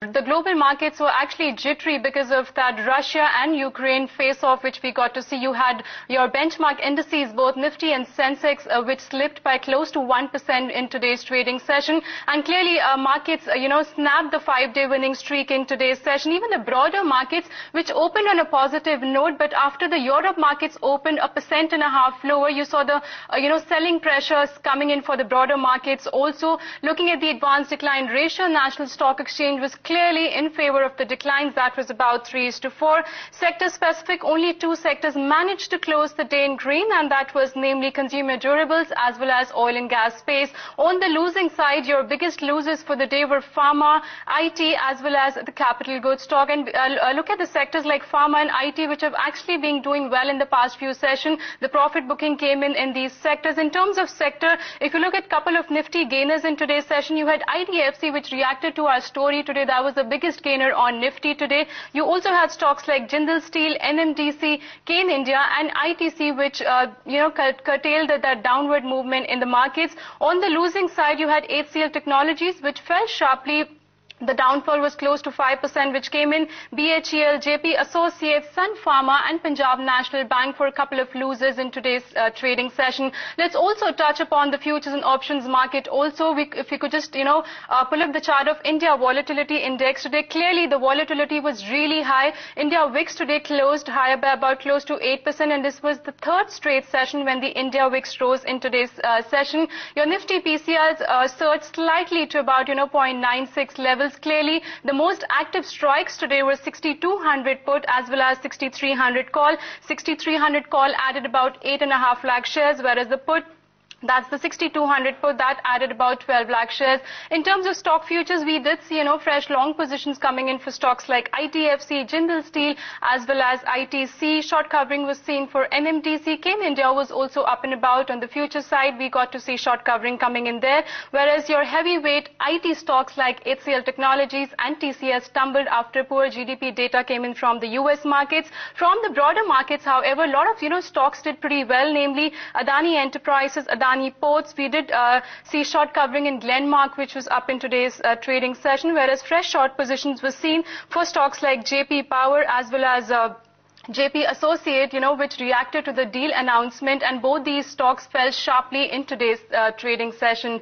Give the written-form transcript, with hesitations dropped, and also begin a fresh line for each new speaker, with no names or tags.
The global markets were actually jittery because of that Russia and Ukraine face-off which we got to see. You had your benchmark indices, both Nifty and Sensex, which slipped by close to 1% in today's trading session. And clearly markets, snapped the 5-day winning streak in today's session. Even the broader markets, which opened on a positive note, but after the Europe markets opened 1.5% lower, you saw the, selling pressures coming in for the broader markets. Also, looking at the advanced decline ratio, National Stock Exchange was clearly in favor of the declines. That was about 3:4. Sector specific, only 2 sectors managed to close the day in green, and that was namely consumer durables as well as oil and gas space. On the losing side, your biggest losers for the day were pharma, IT as well as the capital goods stock. And look at the sectors like pharma and IT, which have actually been doing well in the past few sessions. The profit booking came in these sectors. In terms of sector, if you look at a couple of nifty gainers in today's session, you had IDFC, which reacted to our story today. That was the biggest gainer on Nifty today. You also had stocks like Jindal Steel, NMDC, Kane India and ITC, which curtailed that downward movement in the markets. On the losing side, you had HCL Technologies, which fell sharply. The downfall was close to 5%, which came in BHEL, JP Associates, Sun Pharma and Punjab National Bank for a couple of losers in today's trading session. Let's also touch upon the futures and options market. Also, if we could just, pull up the chart of India Volatility Index today, clearly the volatility was really high. India VIX today closed higher by about close to 8%, and this was the third straight session when the India VIX rose in today's session. Your Nifty PCLs surged slightly to about, 0.96 levels. Clearly, the most active strikes today were 6200 put as well as 6300 call. 6300 call added about 8.5 lakh shares, whereas the put, that's the 6200 put, that added about 12 lakh shares. In terms of stock futures, we did see, fresh long positions coming in for stocks like ITFC, Jindal Steel, as well as ITC. Short covering was seen for NMDC. Kane India was also up and about. On the future side, we got to see short covering coming in there, whereas your heavyweight IT stocks like HCL Technologies and TCS stumbled after poor GDP data came in from the US markets. From the broader markets, however, a lot of, stocks did pretty well, namely Adani Enterprises, Adani Ports. We did see short covering in Glenmark, which was up in today's trading session, whereas fresh short positions were seen for stocks like JP Power as well as JP Associate, which reacted to the deal announcement, and both these stocks fell sharply in today's trading session.